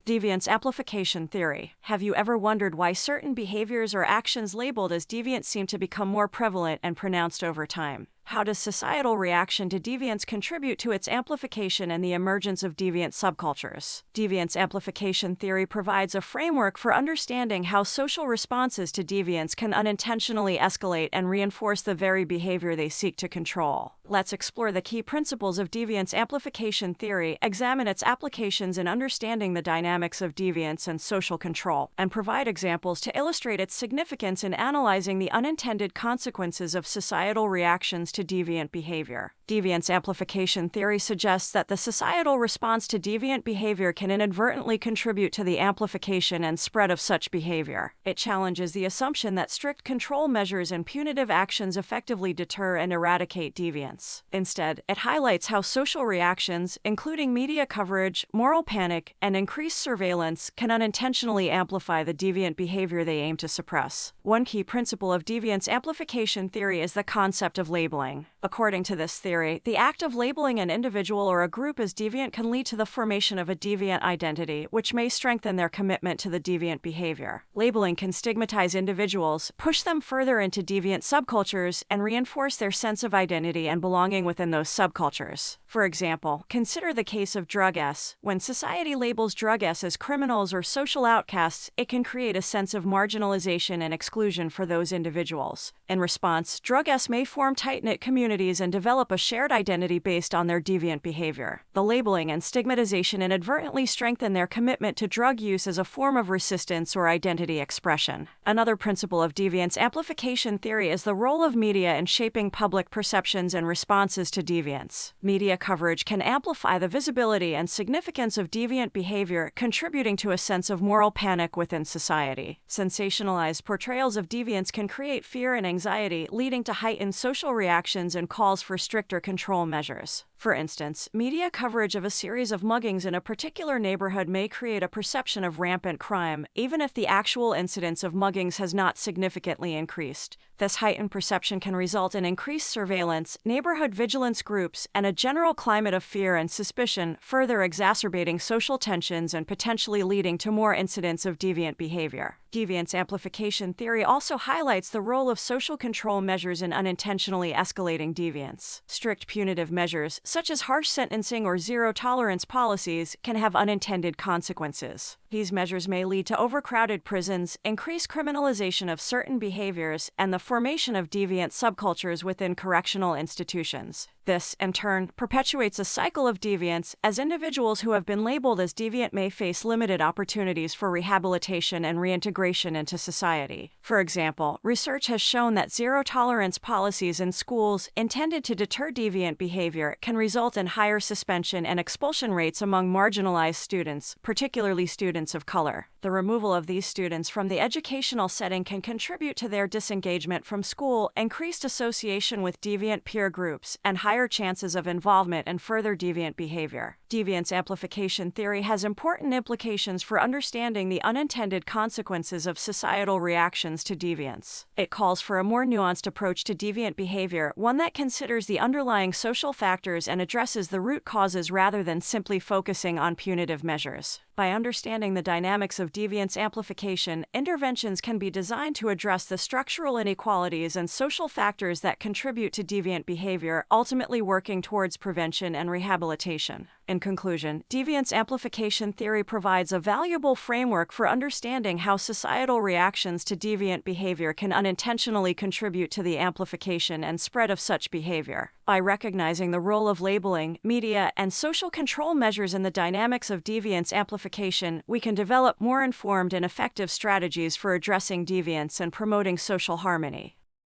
Deviance amplification theory. Have you ever wondered why certain behaviors or actions labeled as deviant seem to become more prevalent and pronounced over time? How does societal reaction to deviance contribute to its amplification and the emergence of deviant subcultures? Deviance amplification theory provides a framework for understanding how social responses to deviance can unintentionally escalate and reinforce the very behavior they seek to control. Let's explore the key principles of deviance amplification theory, examine its applications in understanding the dynamics of deviance and social control, and provide examples to illustrate its significance in analyzing the unintended consequences of societal reactions to deviant behavior. Deviance amplification theory suggests that the societal response to deviant behavior can inadvertently contribute to the amplification and spread of such behavior. It challenges the assumption that strict control measures and punitive actions effectively deter and eradicate deviance. Instead, it highlights how social reactions, including media coverage, moral panic, and increased surveillance, can unintentionally amplify the deviant behavior they aim to suppress. One key principle of deviance amplification theory is the concept of labeling. According to this theory, the act of labeling an individual or a group as deviant can lead to the formation of a deviant identity, which may strengthen their commitment to the deviant behavior. Labeling can stigmatize individuals, push them further into deviant subcultures, and reinforce their sense of identity and belonging within those subcultures. For example, consider the case of drug S. When society labels drug S as criminals or social outcasts, it can create a sense of marginalization and exclusion for those individuals. In response, drug S may form tight-knit communities and develop a shared identity based on their deviant behavior. The labeling and stigmatization inadvertently strengthen their commitment to drug use as a form of resistance or identity expression. Another principle of deviance amplification theory is the role of media in shaping public perceptions and responses to deviance. Media coverage can amplify the visibility and significance of deviant behavior, contributing to a sense of moral panic within society. Sensationalized portrayals of deviance can create fear and anxiety, leading to heightened social reactions and calls for stricter control measures. For instance, media coverage of a series of muggings in a particular neighborhood may create a perception of rampant crime, even if the actual incidence of muggings has not significantly increased. This heightened perception can result in increased surveillance, neighborhood vigilance groups, and a general climate of fear and suspicion, further exacerbating social tensions and potentially leading to more incidents of deviant behavior. Deviance amplification theory also highlights the role of social control measures in unintentionally escalating deviance. Strict punitive measures, such as harsh sentencing or zero-tolerance policies, can have unintended consequences. These measures may lead to overcrowded prisons, increased criminalization of certain behaviors, and the formation of deviant subcultures within correctional institutions. This, in turn, perpetuates a cycle of deviance, as individuals who have been labeled as deviant may face limited opportunities for rehabilitation and reintegration into society. For example, research has shown that zero-tolerance policies in schools intended to deter deviant behavior can result in higher suspension and expulsion rates among marginalized students, particularly students of color. The removal of these students from the educational setting can contribute to their disengagement from school, increased association with deviant peer groups, and higher chances of involvement in further deviant behavior. Deviance amplification theory has important implications for understanding the unintended consequences of societal reactions to deviance. It calls for a more nuanced approach to deviant behavior, one that considers the underlying social factors and addresses the root causes rather than simply focusing on punitive measures. By understanding the dynamics of deviance amplification, interventions can be designed to address the structural inequalities and social factors that contribute to deviant behavior, ultimately working towards prevention and rehabilitation. In conclusion, deviance amplification theory provides a valuable framework for understanding how societal reactions to deviant behavior can unintentionally contribute to the amplification and spread of such behavior. By recognizing the role of labeling, media, and social control measures in the dynamics of deviance amplification, we can develop more informed and effective strategies for addressing deviance and promoting social harmony.